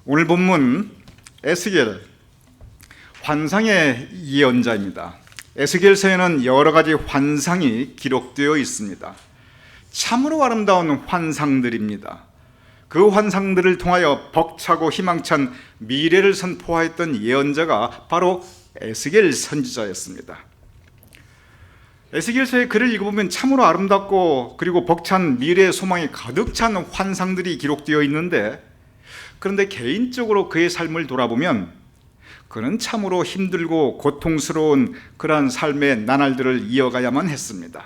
오늘 본문 에스겔 환상의 예언자입니다. 에스겔서에는 여러 가지 환상이 기록되어 있습니다. 참으로 아름다운 환상들입니다. 그 환상들을 통하여 벅차고 희망찬 미래를 선포하였던 예언자가 바로 에스겔 선지자였습니다. 에스겔서의 글을 읽어보면 참으로 아름답고 그리고 벅찬 미래의 소망이 가득 찬 환상들이 기록되어 있는데, 그런데 개인적으로 그의 삶을 돌아보면 그는 참으로 힘들고 고통스러운 그러한 삶의 나날들을 이어가야만 했습니다.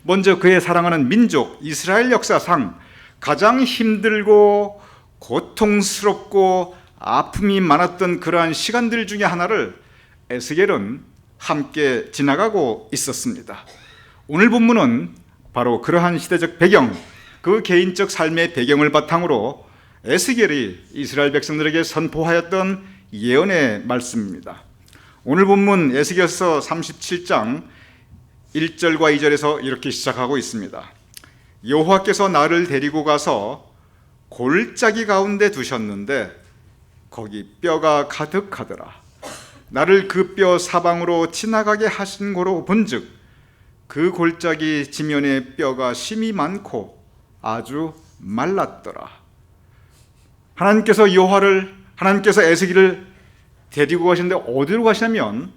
먼저 그의 사랑하는 민족 이스라엘 역사상 가장 힘들고 고통스럽고 아픔이 많았던 그러한 시간들 중에 하나를 에스겔은 함께 지나가고 있었습니다. 오늘 본문은 바로 그러한 시대적 배경, 그 개인적 삶의 배경을 바탕으로 에스겔이 이스라엘 백성들에게 선포하였던 예언의 말씀입니다. 오늘 본문 에스겔서 37장 1절과 2절에서 이렇게 시작하고 있습니다. 여호와께서 나를 데리고 가서 골짜기 가운데 두셨는데 거기 뼈가 가득하더라. 나를 그 뼈 사방으로 지나가게 하신 거로 본즉 그 골짜기 지면에 뼈가 심이 많고 아주 말랐더라. 하나님께서 에스겔을 데리고 가시는데 어디로 가시냐면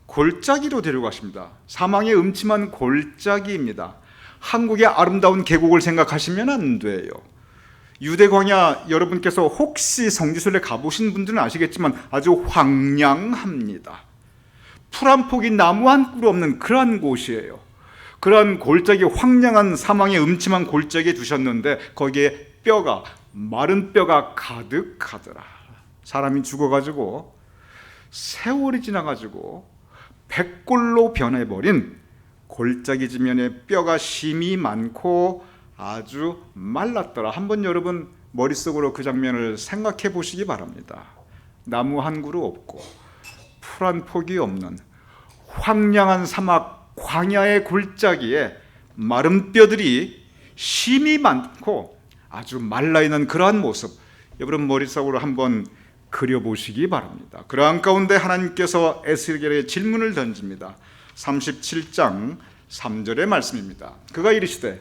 골짜기로 데리고 가십니다. 사망의 음침한 골짜기입니다. 한국의 아름다운 계곡을 생각하시면 안 돼요. 유대 광야, 여러분께서 혹시 성지순례 가보신 분들은 아시겠지만 아주 황량합니다. 풀 한 폭이 나무 한 그루 없는 그러한 곳이에요. 그러한 골짜기, 황량한 사망의 음침한 골짜기에 두셨는데 거기에 뼈가, 마른 뼈가 가득하더라. 사람이 죽어가지고 세월이 지나가지고 백골로 변해버린 골짜기 지면에 뼈가 심이 많고 아주 말랐더라. 한번 여러분 머릿속으로 그 장면을 생각해 보시기 바랍니다. 나무 한 그루 없고 풀 한 폭이 없는 황량한 사막 광야의 골짜기에 마른 뼈들이 심이 많고 아주 말라있는 그러한 모습, 여러분 머릿속으로 한번 그려보시기 바랍니다. 그러한 가운데 하나님께서 에스겔에게 질문을 던집니다. 37장 3절의 말씀입니다. 그가 이르시되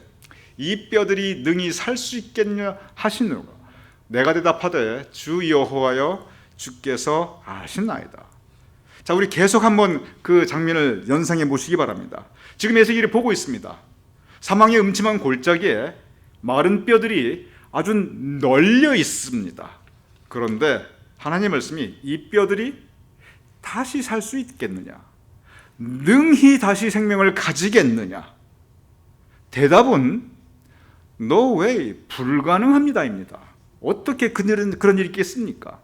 이 뼈들이 능히 살 수 있겠냐 하시노라. 내가 대답하되 주 여호와여 주께서 아시나이다. 자, 우리 계속 한번 그 장면을 연상해 보시기 바랍니다. 지금 에스겔이 보고 있습니다. 사망의 음침한 골짜기에 마른 뼈들이 아주 널려 있습니다. 그런데 하나님의 말씀이 이 뼈들이 다시 살 수 있겠느냐? 능히 다시 생명을 가지겠느냐? 대답은 No way, 불가능합니다입니다. 어떻게 그런 일이 있겠습니까?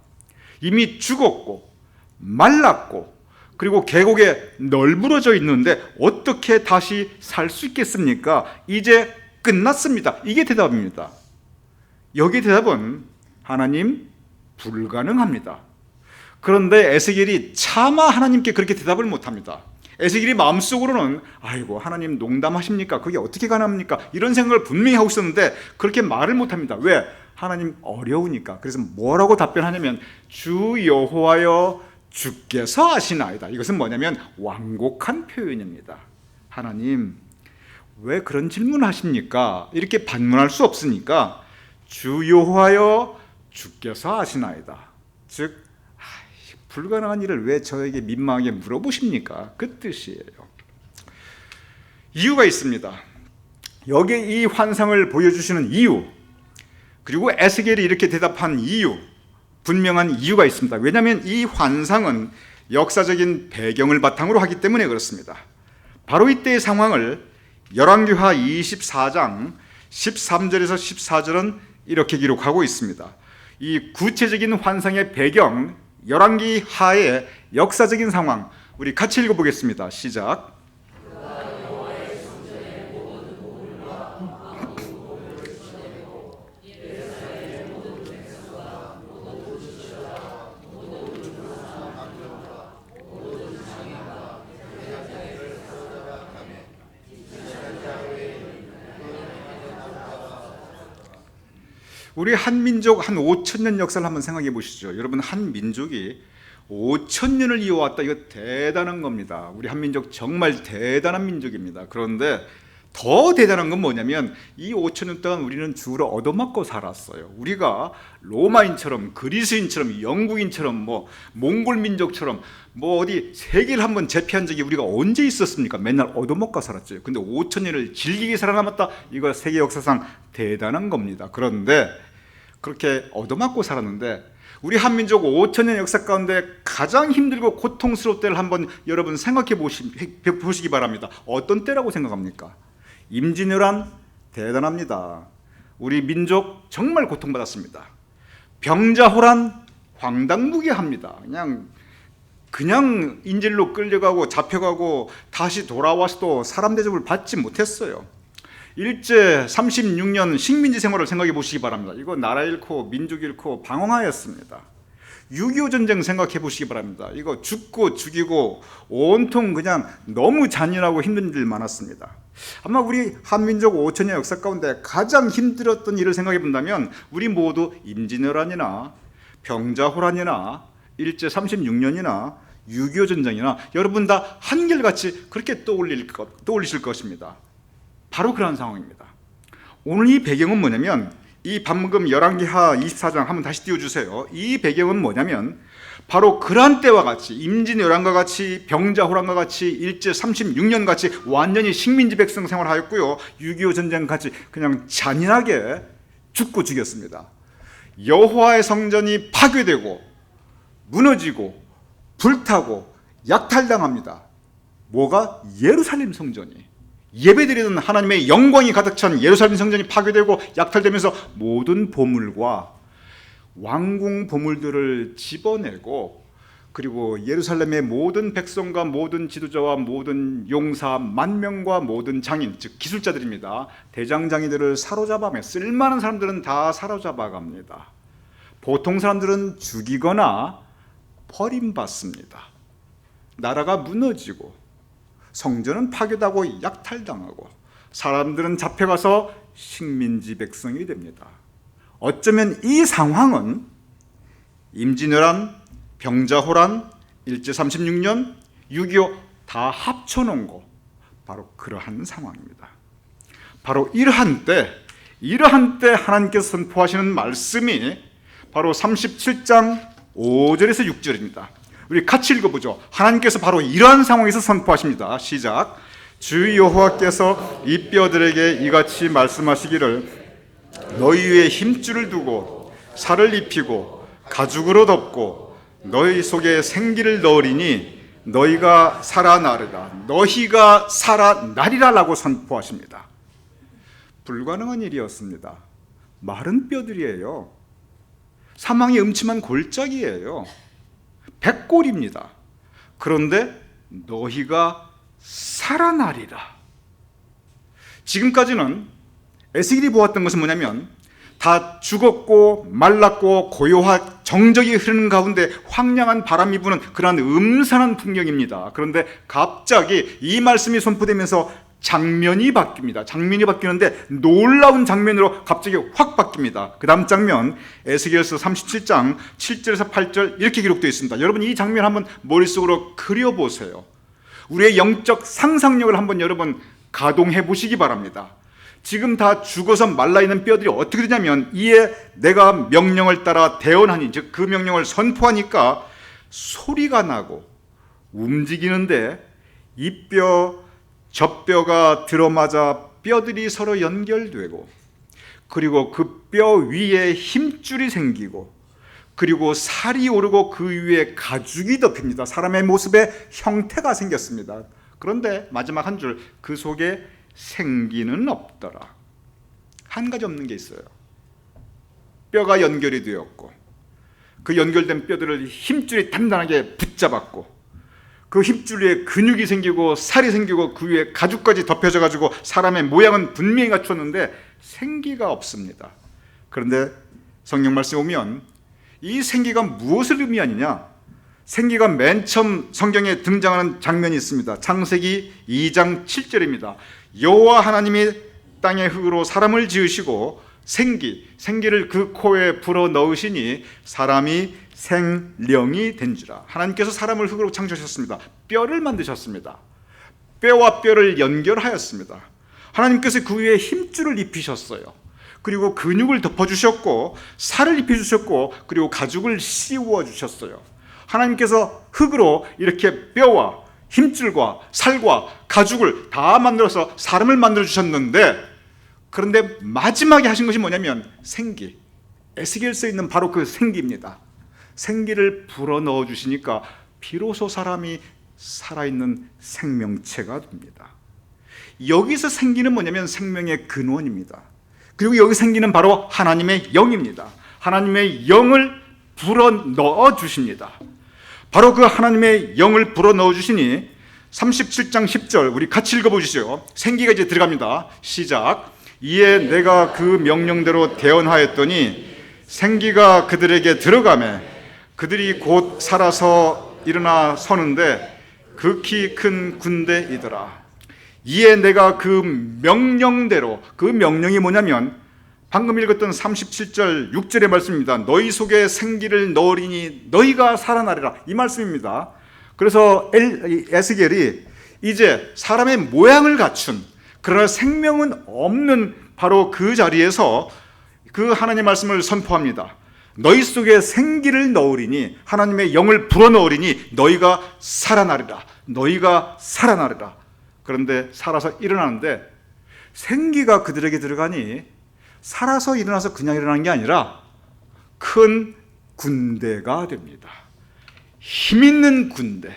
이미 죽었고 말랐고 그리고 계곡에 널브러져 있는데 어떻게 다시 살 수 있겠습니까? 이제 끝났습니다. 이게 대답입니다. 여기 대답은 하나님 불가능합니다. 그런데 에스겔이 차마 하나님께 그렇게 대답을 못합니다. 에스겔이 마음속으로는 아이고 하나님 농담하십니까? 그게 어떻게 가능합니까? 이런 생각을 분명히 하고 있었는데 그렇게 말을 못합니다. 왜? 하나님 어려우니까. 그래서 뭐라고 답변하냐면 주 여호와여 주께서 아시나이다. 이것은 뭐냐면 완곡한 표현입니다. 하나님 왜 그런 질문을 하십니까? 이렇게 반문할 수 없으니까 주 여호와여 주께서 아시나이다. 즉 불가능한 일을 왜 저에게 민망하게 물어보십니까? 그 뜻이에요. 이유가 있습니다. 여기에 이 환상을 보여주시는 이유, 그리고 에스겔이 이렇게 대답한 이유, 분명한 이유가 있습니다. 왜냐하면 이 환상은 역사적인 배경을 바탕으로 하기 때문에 그렇습니다. 바로 이때의 상황을 열왕기하 24장 13절에서 14절은 이렇게 기록하고 있습니다. 이 구체적인 환상의 배경, 열왕기하의 역사적인 상황, 우리 같이 읽어보겠습니다. 시작. 우리 한민족 한 5천 년 역사를 한번 생각해 보시죠. 여러분, 한민족이 5천 년을 이어왔다. 이거 대단한 겁니다. 우리 한민족 정말 대단한 민족입니다. 그런데 더 대단한 건 뭐냐면 이 5천 년 동안 우리는 주로 얻어맞고 살았어요. 우리가 로마인처럼, 그리스인처럼, 영국인처럼, 몽골 민족처럼 어디 세계를 한번 제패한 적이 우리가 언제 있었습니까? 맨날 얻어먹고 살았죠. 근데 5천 년을 질기게 살아남았다. 이거 세계 역사상 대단한 겁니다. 그런데 그렇게 얻어맞고 살았는데 우리 한민족 5천 년 역사 가운데 가장 힘들고 고통스러운 때를 한번 여러분 생각해 보시기 바랍니다. 어떤 때라고 생각합니까? 임진왜란 대단합니다. 우리 민족 정말 고통받았습니다. 병자호란 황당무계합니다. 그냥 인질로 끌려가고 잡혀가고 다시 돌아와서도 사람 대접을 받지 못했어요. 일제 36년 식민지 생활을 생각해 보시기 바랍니다. 이거 나라 잃고 민족 잃고 방황하였습니다. 6.25 전쟁 생각해 보시기 바랍니다. 이거 죽고 죽이고 온통 그냥 너무 잔인하고 힘든 일이 많았습니다. 아마 우리 한민족 5천 년 역사 가운데 가장 힘들었던 일을 생각해 본다면 우리 모두 임진왜란이나 병자호란이나 일제 36년이나 6.25 전쟁이나 여러분 다 한결같이 그렇게 떠올리실 것입니다. 바로 그런 상황입니다. 오늘 이 배경은 뭐냐면 이 방금 열왕기하 24장 한번 다시 띄워주세요. 이 배경은 뭐냐면 바로 그러한 때와 같이 임진왜란과 같이 병자호란과 같이 일제 36년 같이 완전히 식민지 백성 생활하였고요. 6.25 전쟁 같이 그냥 잔인하게 죽고 죽였습니다. 여호와의 성전이 파괴되고 무너지고 불타고 약탈당합니다. 뭐가? 예루살렘 성전이, 예배드리는 하나님의 영광이 가득 찬 예루살렘 성전이 파괴되고 약탈되면서 모든 보물과 왕궁 보물들을 집어내고, 그리고 예루살렘의 모든 백성과 모든 지도자와 모든 용사, 만명과 모든 장인, 즉 기술자들입니다. 대장장이들을 사로잡아매 쓸만한 사람들은 다 사로잡아갑니다. 보통 사람들은 죽이거나 버림받습니다. 나라가 무너지고 성전은 파괴되고 약탈당하고 사람들은 잡혀가서 식민지 백성이 됩니다. 어쩌면 이 상황은 임진왜란, 병자호란, 일제 36년, 6.25 다 합쳐놓은 거, 바로 그러한 상황입니다. 바로 이러한 때 하나님께서 선포하시는 말씀이 바로 37장 5절에서 6절입니다. 우리 같이 읽어보죠. 하나님께서 바로 이러한 상황에서 선포하십니다. 시작. 주 여호와께서 이 뼈들에게 이같이 말씀하시기를 너희 위에 힘줄을 두고 살을 입히고 가죽으로 덮고 너희 속에 생기를 넣으리니 너희가 살아나리라. 너희가 살아나리라 라고 선포하십니다. 불가능한 일이었습니다. 마른 뼈들이에요. 사망의 음침한 골짜기예요. 백골입니다. 그런데 너희가 살아나리라. 지금까지는 에스겔이 보았던 것은 뭐냐면 다 죽었고 말랐고 고요한 정적이 흐르는 가운데 황량한 바람이 부는 그러한 음산한 풍경입니다. 그런데 갑자기 이 말씀이 선포되면서 장면이 바뀝니다. 장면이 바뀌는데 놀라운 장면으로 갑자기 확 바뀝니다. 그 다음 장면 에스겔서 37장 7절에서 8절 이렇게 기록되어 있습니다. 여러분 이 장면 한번 머릿속으로 그려보세요. 우리의 영적 상상력을 한번 여러분 가동해 보시기 바랍니다. 지금 다 죽어서 말라있는 뼈들이 어떻게 되냐면 이에 내가 명령을 따라 대언하니, 즉 그 명령을 선포하니까 소리가 나고 움직이는데 이 뼈 저 뼈가 들어맞아 뼈들이 서로 연결되고, 그리고 그 뼈 위에 힘줄이 생기고, 그리고 살이 오르고 그 위에 가죽이 덮입니다. 사람의 모습의 형태가 생겼습니다. 그런데 마지막 한 줄, 그 속에 생기는 없더라. 한 가지 없는 게 있어요. 뼈가 연결이 되었고 그 연결된 뼈들을 힘줄이 단단하게 붙잡았고 그 힘줄 위에 근육이 생기고 살이 생기고 그 위에 가죽까지 덮여져 가지고 사람의 모양은 분명히 갖추었는데 생기가 없습니다. 그런데 성경 말씀에 보면 이 생기가 무엇을 의미하느냐? 생기가 맨 처음 성경에 등장하는 장면이 있습니다. 창세기 2장 7절입니다. 여호와 하나님이 땅의 흙으로 사람을 지으시고 생기를 그 코에 불어 넣으시니 사람이 생령이 된지라. 하나님께서 사람을 흙으로 창조하셨습니다. 뼈를 만드셨습니다. 뼈와 뼈를 연결하였습니다. 하나님께서 그 위에 힘줄을 입히셨어요. 그리고 근육을 덮어주셨고 살을 입혀주셨고 그리고 가죽을 씌워주셨어요. 하나님께서 흙으로 이렇게 뼈와 힘줄과 살과 가죽을 다 만들어서 사람을 만들어주셨는데, 그런데 마지막에 하신 것이 뭐냐면 생기, 에스겔서에 있는 바로 그 생기입니다. 생기를 불어넣어 주시니까 비로소 사람이 살아있는 생명체가 됩니다. 여기서 생기는 뭐냐면 생명의 근원입니다. 그리고 여기 생기는 바로 하나님의 영입니다. 하나님의 영을 불어넣어 주십니다. 바로 그 하나님의 영을 불어넣어 주시니 37장 10절 우리 같이 읽어보시죠. 생기가 이제 들어갑니다. 시작. 이에 내가 그 명령대로 대언하였더니 생기가 그들에게 들어가매 그들이 곧 살아서 일어나 서는데 극히 큰 군대이더라. 이에 내가 그 명령대로, 그 명령이 뭐냐면 방금 읽었던 37절 6절의 말씀입니다. 너희 속에 생기를 넣으리니 너희가 살아나리라, 이 말씀입니다. 그래서 에스겔이 이제 사람의 모양을 갖춘, 그러나 생명은 없는 바로 그 자리에서 그 하나님의 말씀을 선포합니다. 너희 속에 생기를 넣으리니, 하나님의 영을 불어넣으리니 너희가 살아나리라. 너희가 살아나리라. 그런데 살아서 일어나는데 생기가 그들에게 들어가니 살아서 일어나서 그냥 일어나는 게 아니라 큰 군대가 됩니다. 힘 있는 군대,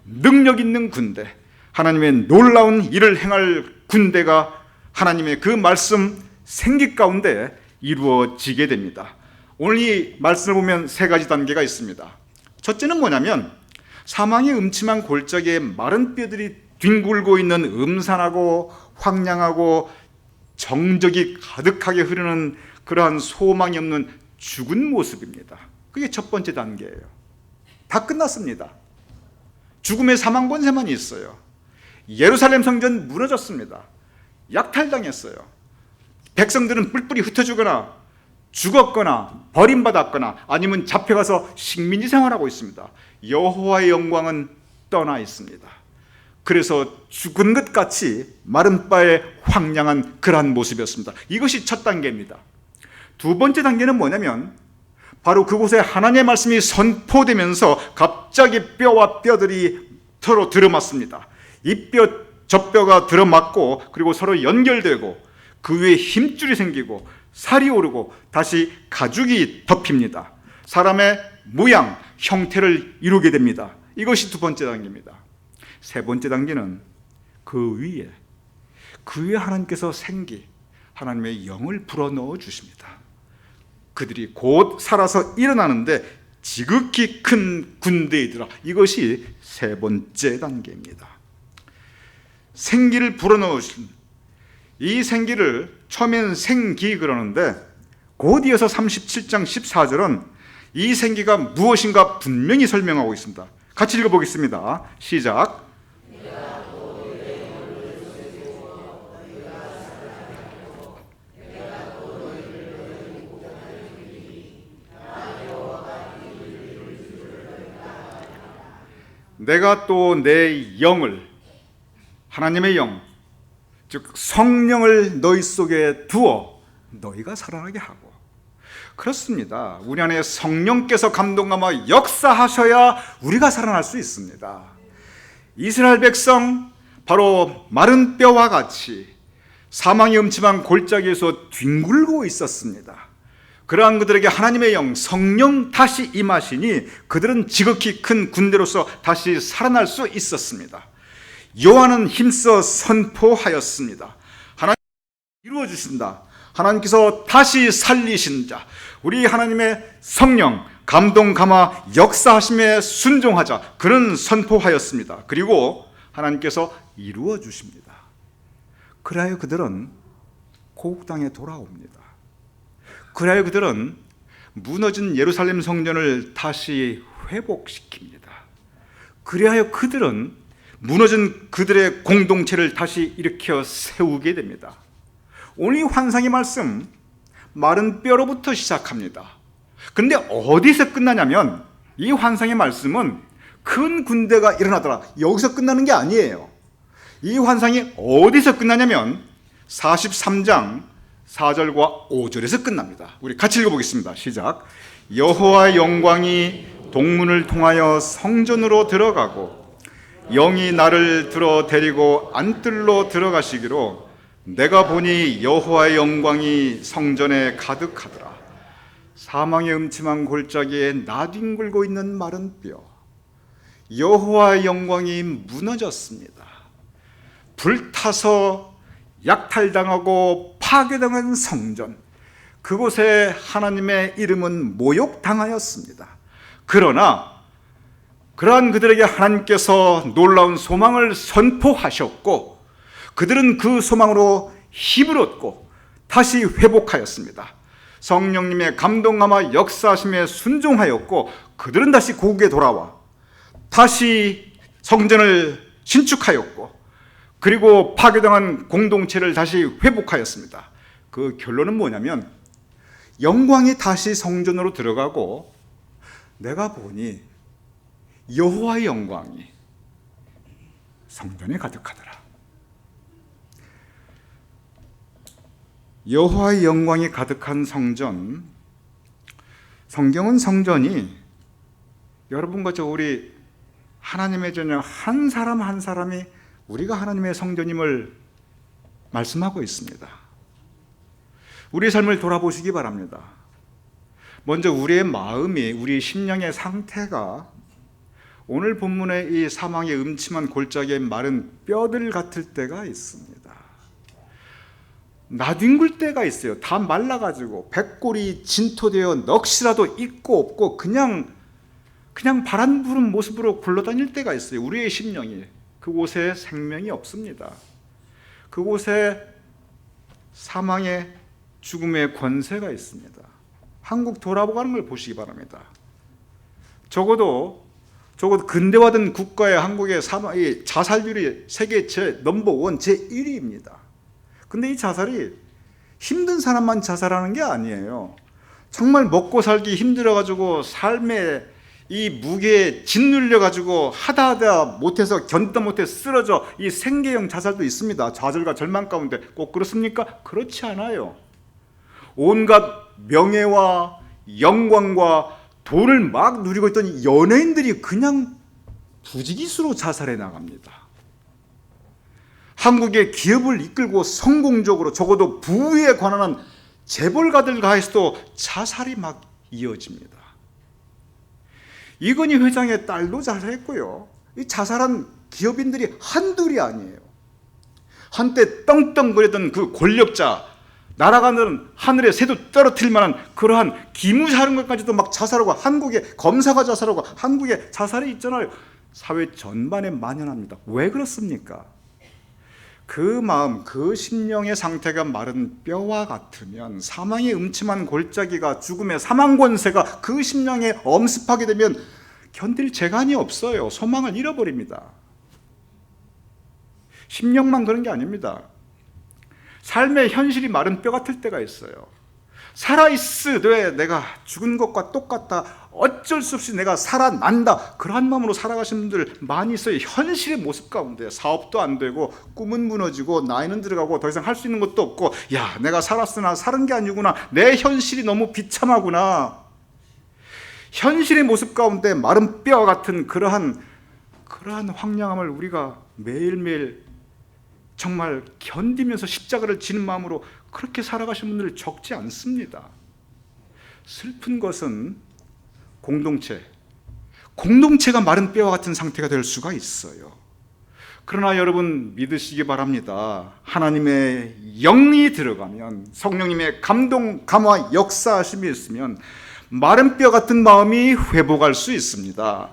능력 있는 군대, 하나님의 놀라운 일을 행할 군대가 하나님의 그 말씀 생기 가운데 이루어지게 됩니다. 오늘 이 말씀을 보면 세 가지 단계가 있습니다. 첫째는 뭐냐면 사망의 음침한 골짜기에 마른 뼈들이 뒹굴고 있는 음산하고 황량하고 정적이 가득하게 흐르는 그러한 소망이 없는 죽은 모습입니다. 그게 첫 번째 단계예요. 다 끝났습니다. 죽음의 사망 권세만 있어요. 예루살렘 성전 무너졌습니다. 약탈당했어요. 백성들은 뿔뿔이 흩어지거나 죽었거나 버림받았거나 아니면 잡혀가서 식민지 생활하고 있습니다. 여호와의 영광은 떠나 있습니다. 그래서 죽은 것 같이 마른 바에 황량한 그러한 모습이었습니다. 이것이 첫 단계입니다. 두 번째 단계는 뭐냐면 바로 그곳에 하나님의 말씀이 선포되면서 갑자기 뼈와 뼈들이 서로 들어맞습니다. 이 뼈, 저 뼈가 들어맞고 그리고 서로 연결되고 그 위에 힘줄이 생기고 살이 오르고 다시 가죽이 덮입니다. 사람의 모양, 형태를 이루게 됩니다. 이것이 두 번째 단계입니다. 세 번째 단계는 그 위에 하나님께서 생기, 하나님의 영을 불어넣어 주십니다. 그들이 곧 살아서 일어나는데 지극히 큰 군대이더라. 이것이 세 번째 단계입니다. 생기를 불어넣어 주신, 이 생기를 처음엔 생기 그러는데 곧 이어서 37장 14절은 이 생기가 무엇인가 분명히 설명하고 있습니다. 같이 읽어보겠습니다. 시작. 내가 또 내 영을, 하나님의 영, 즉 성령을 너희 속에 두어 너희가 살아나게 하고. 그렇습니다. 우리 안에 성령께서 감동하며 역사하셔야 우리가 살아날 수 있습니다. 이스라엘 백성 바로 마른 뼈와 같이 사망의 음침한 골짜기에서 뒹굴고 있었습니다. 그러한 그들에게 하나님의 영, 성령 다시 임하시니 그들은 지극히 큰 군대로서 다시 살아날 수 있었습니다. 요한은 힘써 선포하였습니다. 하나님 이루어 주신다. 하나님께서 다시 살리신 자, 우리 하나님의 성령 감동 감화 역사하심에 순종하자, 그는 선포하였습니다. 그리고 하나님께서 이루어 주십니다. 그래야 그들은 고국 땅에 돌아옵니다. 그래야 그들은 무너진 예루살렘 성전을 다시 회복시킵니다. 그래야 그들은 무너진 그들의 공동체를 다시 일으켜 세우게 됩니다. 오늘 이 환상의 말씀, 마른 뼈로부터 시작합니다. 그런데 어디서 끝나냐면 이 환상의 말씀은 큰 군대가 일어나더라, 여기서 끝나는 게 아니에요. 이 환상이 어디서 끝나냐면 43장 4절과 5절에서 끝납니다. 우리 같이 읽어보겠습니다. 시작. 여호와의 영광이 동문을 통하여 성전으로 들어가고 영이 나를 들어 데리고 안뜰로 들어가시기로 내가 보니 여호와의 영광이 성전에 가득하더라. 사망의 음침한 골짜기에 나뒹굴고 있는 마른 뼈, 여호와의 영광이 무너졌습니다. 불타서 약탈당하고 파괴당한 성전, 그곳에 하나님의 이름은 모욕당하였습니다. 그러나 그러한 그들에게 하나님께서 놀라운 소망을 선포하셨고 그들은 그 소망으로 힘을 얻고 다시 회복하였습니다. 성령님의 감동함과 역사하심에 순종하였고 그들은 다시 고국에 돌아와 다시 성전을 신축하였고 그리고 파괴당한 공동체를 다시 회복하였습니다. 그 결론은 뭐냐면 영광이 다시 성전으로 들어가고 내가 보니 여호와의 영광이 성전에 가득하더라. 여호와의 영광이 가득한 성전, 성경은 성전이 여러분과 저 우리 하나님의 자녀 한 사람 한 사람이 우리가 하나님의 성전임을 말씀하고 있습니다. 우리의 삶을 돌아보시기 바랍니다. 먼저 우리의 마음이, 우리 심령의 상태가 오늘 본문의 이 사망의 음침한 골짜기에 마른 뼈들 같을 때가 있습니다. 나뒹굴 때가 있어요. 다 말라가지고 백골이 진토되어 넋이라도 있고 없고 그냥 바람 부는 모습으로 굴러다닐 때가 있어요. 우리의 심령이. 그곳에 생명이 없습니다. 그곳에 사망의 죽음의 권세가 있습니다. 한국 돌아보가는 걸 보시기 바랍니다. 적어도 근대화된 국가의 한국의 자살률이 세계 넘버원 제1위입니다. 근데 이 자살이 힘든 사람만 자살하는 게 아니에요. 정말 먹고 살기 힘들어가지고 삶의 이 무게에 짓눌려가지고 하다 못해서 견디다 못해 쓰러져 이 생계형 자살도 있습니다. 좌절과 절망 가운데. 꼭 그렇습니까? 그렇지 않아요. 온갖 명예와 영광과 돈을 막 누리고 있던 연예인들이 그냥 부지기수로 자살해 나갑니다. 한국의 기업을 이끌고 성공적으로 적어도 부에 관한 재벌가들과에서도 자살이 막 이어집니다. 이건희 회장의 딸도 자살했고요. 이 자살한 기업인들이 한둘이 아니에요. 한때 떵떵거리던 그 권력자, 날아가는 하늘에 새도 떨어뜨릴 만한 그러한 기무사령관까지도 막 자살하고, 한국에 검사가 자살하고, 한국에 자살이 있잖아요. 사회 전반에 만연합니다. 왜 그렇습니까? 그 마음, 그 심령의 상태가 마른 뼈와 같으면 사망의 음침한 골짜기가, 죽음의 사망 권세가 그 심령에 엄습하게 되면 견딜 재간이 없어요. 소망을 잃어버립니다. 심령만 그런 게 아닙니다. 삶의 현실이 마른 뼈 같을 때가 있어요. 살아있으되 내가 죽은 것과 똑같다, 어쩔 수 없이 내가 살아난다, 그러한 마음으로 살아가시는 분들 많이 있어요. 현실의 모습 가운데 사업도 안 되고 꿈은 무너지고 나이는 들어가고 더 이상 할 수 있는 것도 없고, 야, 내가 살았으나 사는 게 아니구나, 내 현실이 너무 비참하구나. 현실의 모습 가운데 마른 뼈 같은 그러한 황량함을 우리가 매일매일 정말 견디면서 십자가를 지는 마음으로 그렇게 살아가시는 분들 적지 않습니다. 슬픈 것은 공동체가 마른 뼈와 같은 상태가 될 수가 있어요. 그러나 여러분 믿으시기 바랍니다. 하나님의 영이 들어가면, 성령님의 감동, 감화, 역사하심이 있으면 마른 뼈 같은 마음이 회복할 수 있습니다.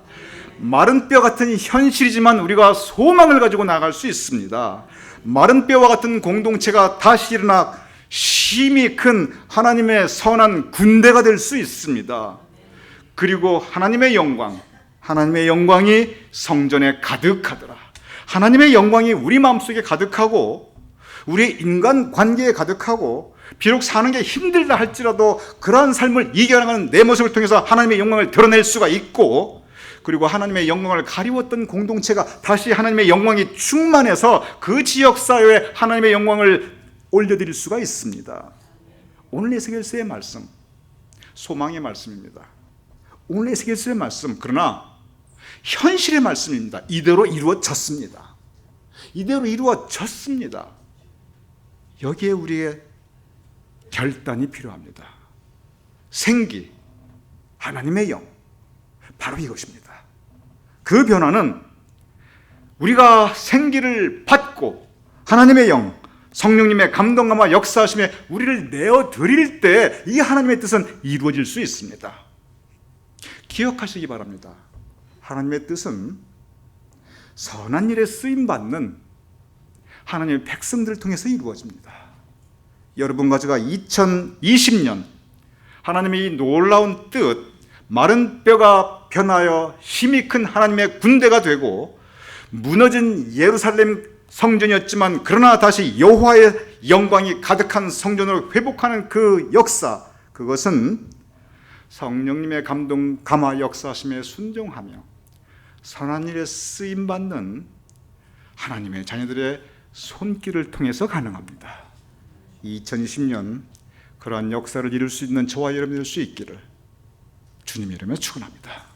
마른 뼈 같은 현실이지만 우리가 소망을 가지고 나갈 수 있습니다. 마른 뼈와 같은 공동체가 다시 일어나 힘이 큰 하나님의 선한 군대가 될 수 있습니다. 그리고 하나님의 영광이 성전에 가득하더라. 하나님의 영광이 우리 마음속에 가득하고 우리 인간 관계에 가득하고 비록 사는 게 힘들다 할지라도 그러한 삶을 이겨나가는 내 모습을 통해서 하나님의 영광을 드러낼 수가 있고, 그리고 하나님의 영광을 가리웠던 공동체가 다시 하나님의 영광이 충만해서 그 지역사회에 하나님의 영광을 올려드릴 수가 있습니다. 오늘 에스겔서의 말씀, 소망의 말씀입니다. 오늘 에스겔서의 말씀, 그러나 현실의 말씀입니다. 이대로 이루어졌습니다. 이대로 이루어졌습니다. 여기에 우리의 결단이 필요합니다. 생기, 하나님의 영, 바로 이것입니다. 그 변화는 우리가 생기를 받고 하나님의 영, 성령님의 감동감과 역사하심에 우리를 내어드릴 때 이 하나님의 뜻은 이루어질 수 있습니다. 기억하시기 바랍니다. 하나님의 뜻은 선한 일에 쓰임받는 하나님의 백성들을 통해서 이루어집니다. 여러분과 제가 2020년 하나님의 이 놀라운 뜻, 마른 뼈가 변하여 힘이 큰 하나님의 군대가 되고, 무너진 예루살렘 성전이었지만 그러나 다시 여호와의 영광이 가득한 성전으로 회복하는 그 역사, 그것은 성령님의 감동, 감화 역사하심에 순종하며 선한 일에 쓰임받는 하나님의 자녀들의 손길을 통해서 가능합니다. 2020년 그러한 역사를 이룰 수 있는 저와 여러분이 될 수 있기를 주님 이름에 축원합니다.